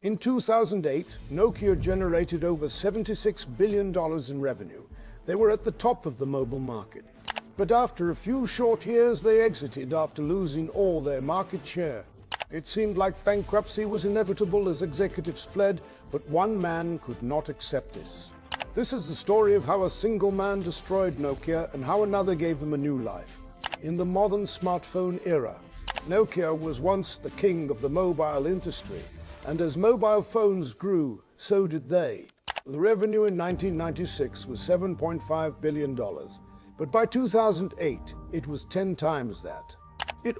In 2008, Nokia generated over $76 billion in revenue. They were at the top of the mobile market. But after a few short years, they exited after losing all their market share. It seemed like bankruptcy was inevitable as executives fled, but one man could not accept this. This is the story of how a single man destroyed Nokia and how another gave them a new life. In the modern smartphone era, Nokia was once the king of the mobile industry, and as mobile phones grew, so did they. The revenue in 1996 was $7.5 billion, but by 2008, it was 10 times that.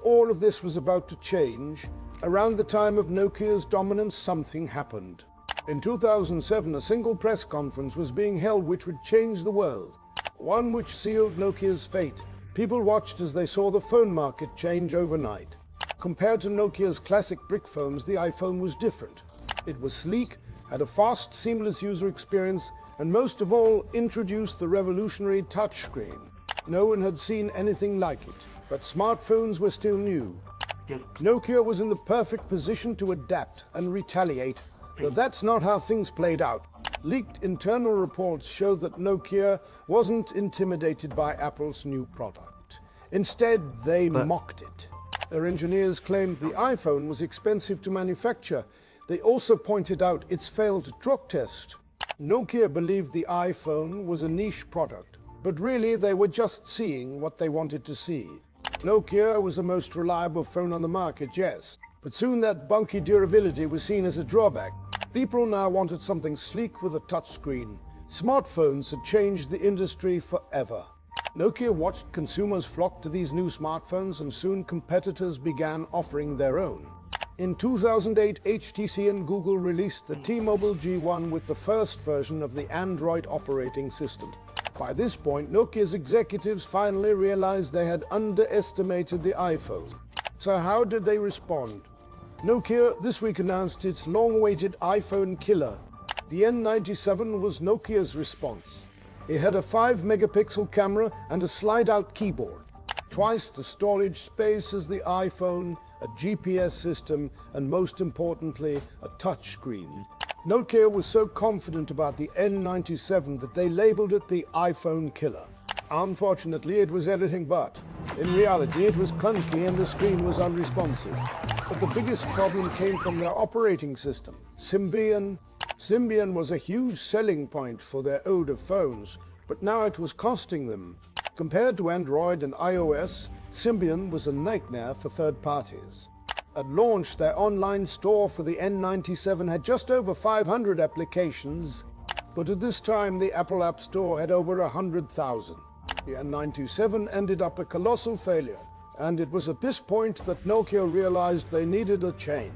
All of this was about to change. Around the time of Nokia's dominance, something happened. In 2007, a single press conference was being held which would change the world, one which sealed Nokia's fate. People watched as they saw the phone market change overnight. Compared to Nokia's classic brick phones, the iPhone was different. It was sleek, had a fast, seamless user experience, and most of all, introduced the revolutionary touchscreen. No one had seen anything like it, but smartphones were still new. Nokia was in the perfect position to adapt and retaliate, but that's not how things played out. Leaked internal reports show that Nokia wasn't intimidated by Apple's new product. Instead, they mocked it. Their engineers claimed the iPhone was expensive to manufacture. They also pointed out its failed drop test. Nokia believed the iPhone was a niche product, but really they were just seeing what they wanted to see. Nokia was the most reliable phone on the market, yes, but soon that bulky durability was seen as a drawback. People now wanted something sleek with a touchscreen. Smartphones had changed the industry forever. Nokia watched consumers flock to these new smartphones, and soon competitors began offering their own. In 2008, HTC and Google released the T-Mobile G1 with the first version of the Android operating system. By this point, Nokia's executives finally realized they had underestimated the iPhone. So how did they respond? Nokia this week announced its long-awaited iPhone killer. The N97 was Nokia's response. It had a 5-megapixel camera and a slide-out keyboard, twice the storage space as the iPhone, a GPS system, and most importantly, a touchscreen. Nokia was so confident about the N97 that they labeled it the iPhone killer. Unfortunately, it was anything but. In reality, it was clunky and the screen was unresponsive. But the biggest problem came from their operating system, Symbian. Symbian was a huge selling point for their older phones, but now it was costing them. Compared to Android and iOS, Symbian was a nightmare for third parties. At launch, their online store for the N97 had just over 500 applications, but at this time the Apple App Store had over 100,000. The N97 ended up a colossal failure, and it was at this point that Nokia realized they needed a change.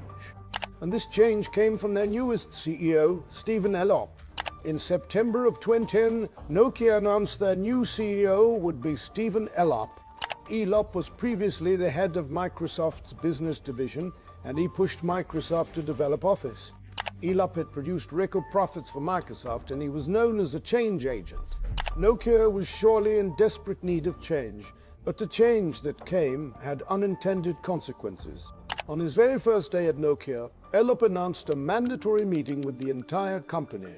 And this change came from their newest CEO, Stephen Elop. In September of 2010, Nokia announced their new CEO would be Stephen Elop. Elop was previously the head of Microsoft's business division, and he pushed Microsoft to develop Office. Elop had produced record profits for Microsoft, and he was known as a change agent. Nokia was surely in desperate need of change, but the change that came had unintended consequences. On his very first day at Nokia, Elop announced a mandatory meeting with the entire company.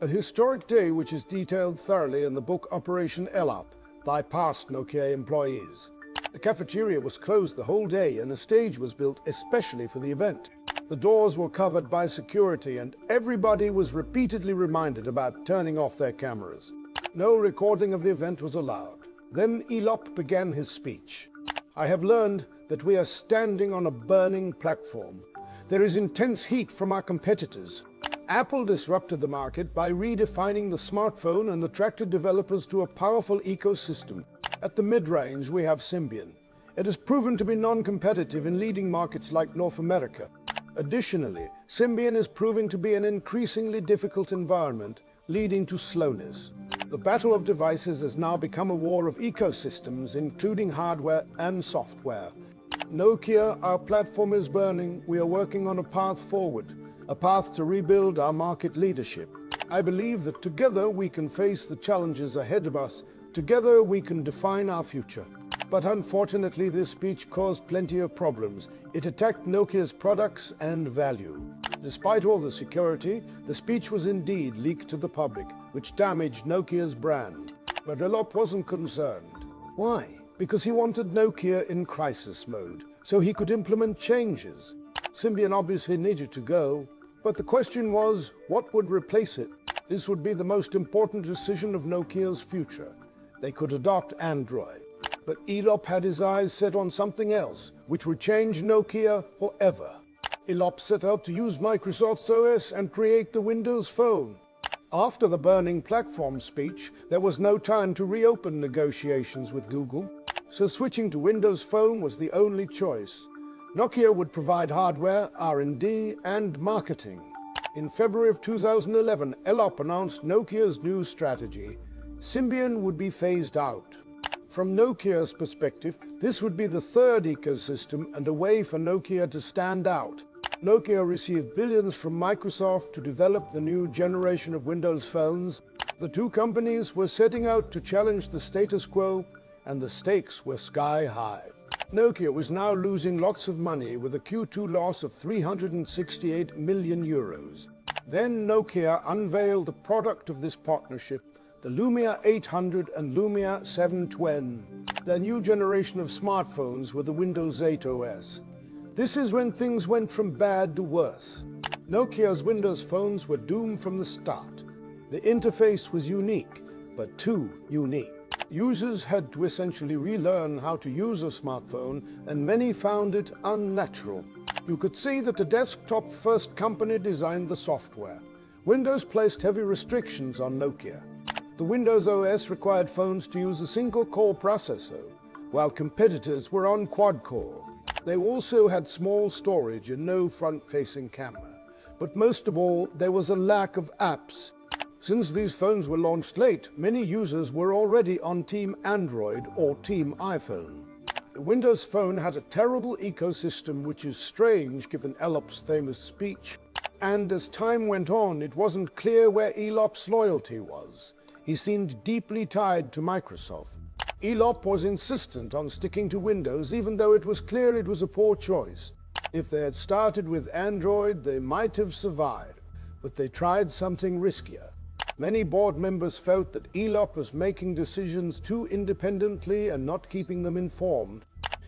A historic day which is detailed thoroughly in the book Operation Elop by past Nokia employees. The cafeteria was closed the whole day and a stage was built especially for the event. The doors were covered by security and everybody was repeatedly reminded about turning off their cameras. No recording of the event was allowed. Then Elop began his speech. I have learned that we are standing on a burning platform. There is intense heat from our competitors. Apple disrupted the market by redefining the smartphone and attracted developers to a powerful ecosystem. At the mid-range, we have Symbian. It has proven to be non-competitive in leading markets like North America. Additionally, Symbian is proving to be an increasingly difficult environment, leading to slowness. The battle of devices has now become a war of ecosystems, including hardware and software. Nokia, our platform is burning. We are working on a path forward, a path to rebuild our market leadership. I believe that together we can face the challenges ahead of us. Together we can define our future. But unfortunately, this speech caused plenty of problems. It attacked Nokia's products and value. Despite all the security, the speech was indeed leaked to the public, which damaged Nokia's brand. But Elop wasn't concerned. Why? Because he wanted Nokia in crisis mode, so he could implement changes. Symbian obviously needed to go, but the question was, what would replace it? This would be the most important decision of Nokia's future. They could adopt Android. But Elop had his eyes set on something else, which would change Nokia forever. Elop set out to use Microsoft's OS and create the Windows Phone. After the burning platform speech, there was no time to reopen negotiations with Google, so switching to Windows Phone was the only choice. Nokia would provide hardware, R&D, and marketing. In February of 2011, Elop announced Nokia's new strategy. Symbian would be phased out. From Nokia's perspective, this would be the third ecosystem and a way for Nokia to stand out. Nokia received billions from Microsoft to develop the new generation of Windows phones. The two companies were setting out to challenge the status quo, and the stakes were sky high. Nokia was now losing lots of money with a Q2 loss of 368 million euros. Then Nokia unveiled the product of this partnership, the Lumia 800 and Lumia 720, their new generation of smartphones with the Windows 8 OS. This is when things went from bad to worse. Nokia's Windows phones were doomed from the start. The interface was unique, but too unique. Users had to essentially relearn how to use a smartphone, and many found it unnatural. You could see that the desktop-first company designed the software. Windows placed heavy restrictions on Nokia. The Windows OS required phones to use a single-core processor, while competitors were on quad-core. They also had small storage and no front-facing camera. But most of all, there was a lack of apps. Since these phones were launched late, many users were already on Team Android or Team iPhone. The Windows Phone had a terrible ecosystem, which is strange given Elop's famous speech. And as time went on, it wasn't clear where Elop's loyalty was. He seemed deeply tied to Microsoft. Elop was insistent on sticking to Windows, even though it was clear it was a poor choice. If they had started with Android, they might have survived, but they tried something riskier. Many board members felt that Elop was making decisions too independently and not keeping them informed.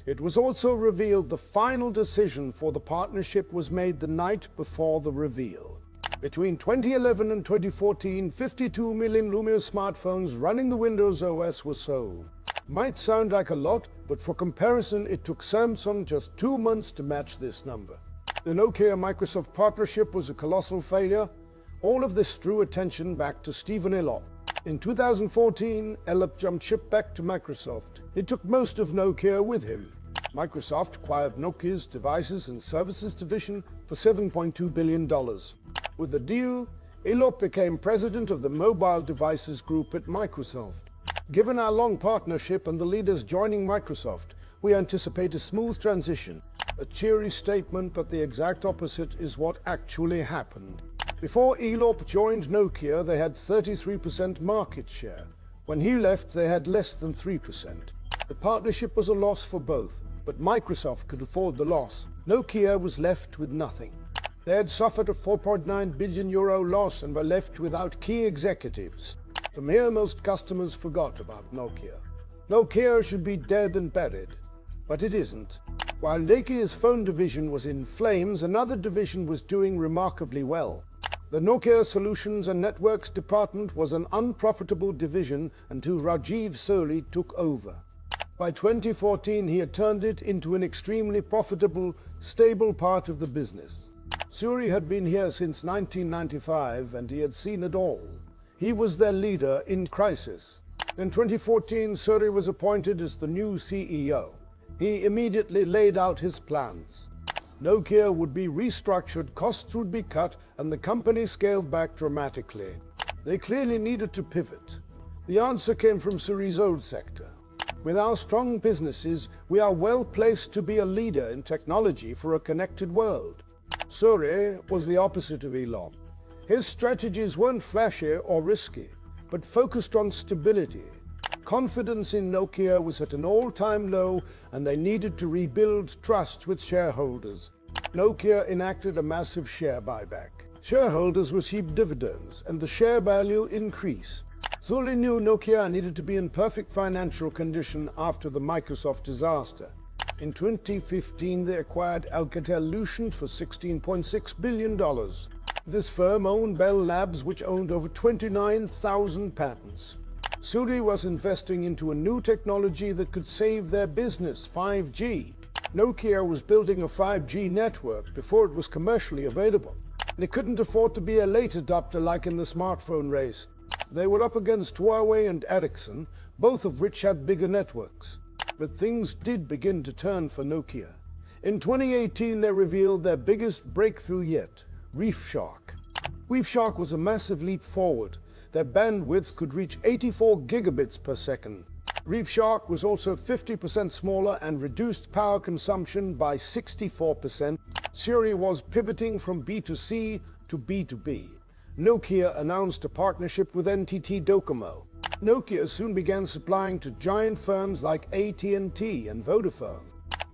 It was also revealed the final decision for the partnership was made the night before the reveal. Between 2011 and 2014, 52 million Lumia smartphones running the Windows OS were sold. Might sound like a lot, but for comparison, it took Samsung just 2 months to match this number. The Nokia-Microsoft partnership was a colossal failure. All of this drew attention back to Stephen Elop. In 2014, Elop jumped ship back to Microsoft. He took most of Nokia with him. Microsoft acquired Nokia's Devices and Services division for $7.2 billion. With the deal, Elop became president of the Mobile Devices Group at Microsoft. Given our long partnership and the leaders joining Microsoft, we anticipate a smooth transition. A cheery statement, but the exact opposite is what actually happened. Before Elop joined Nokia, they had 33% market share. When he left, they had less than 3%. The partnership was a loss for both, but Microsoft could afford the loss. Nokia was left with nothing. They had suffered a 4.9 billion euro loss and were left without key executives. From here, most customers forgot about Nokia. Nokia should be dead and buried, but it isn't. While Nokia's phone division was in flames, another division was doing remarkably well. The Nokia Solutions and Networks department was an unprofitable division until Rajiv Suri took over. By 2014, he had turned it into an extremely profitable, stable part of the business. Suri had been here since 1995, and he had seen it all. He was their leader in crisis. In 2014, Suri was appointed as the new CEO. He immediately laid out his plans. Nokia would be restructured, costs would be cut, and the company scaled back dramatically. They clearly needed to pivot. The answer came from Suri's old sector. With our strong businesses, we are well placed to be a leader in technology for a connected world. Suri was the opposite of Elop. His strategies weren't flashy or risky, but focused on stability. Confidence in Nokia was at an all-time low, and they needed to rebuild trust with shareholders. Nokia enacted a massive share buyback. Shareholders received dividends, and the share value increased. Suri knew Nokia needed to be in perfect financial condition after the Microsoft disaster. In 2015, they acquired Alcatel-Lucent for $16.6 billion. This firm owned Bell Labs, which owned over 29,000 patents. Suri was investing into a new technology that could save their business, 5G. Nokia was building a 5G network before it was commercially available. They couldn't afford to be a late adopter like in the smartphone race. They were up against Huawei and Ericsson, both of which had bigger networks. But things did begin to turn for Nokia. In 2018, they revealed their biggest breakthrough yet, ReefShark. ReefShark was a massive leap forward. Their bandwidth could reach 84 gigabits per second. ReefShark was also 50% smaller and reduced power consumption by 64%. Suri was pivoting from B2C to B2B. Nokia announced a partnership with NTT Docomo. Nokia soon began supplying to giant firms like AT&T and Vodafone.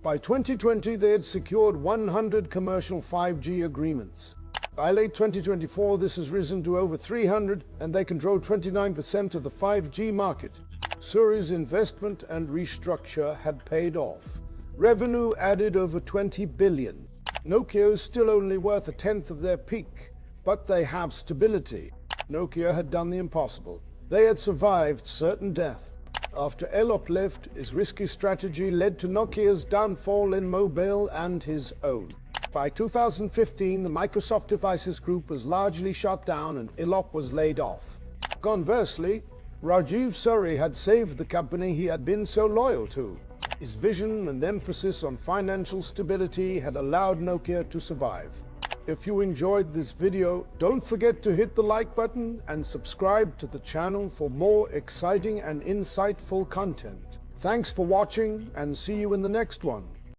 By 2020, they had secured 100 commercial 5G agreements. By late 2024, this has risen to over 300, and they control 29% of the 5G market. Suri's investment and restructure had paid off. Revenue added over 20 billion. Nokia is still only worth a tenth of their peak, but they have stability. Nokia had done the impossible. They had survived certain death. After Elop left, his risky strategy led to Nokia's downfall in mobile and his own. By 2015, the Microsoft Devices Group was largely shut down and Elop was laid off. Conversely, Rajiv Suri had saved the company he had been so loyal to. His vision and emphasis on financial stability had allowed Nokia to survive. If you enjoyed this video, don't forget to hit the like button and subscribe to the channel for more exciting and insightful content. Thanks for watching and see you in the next one.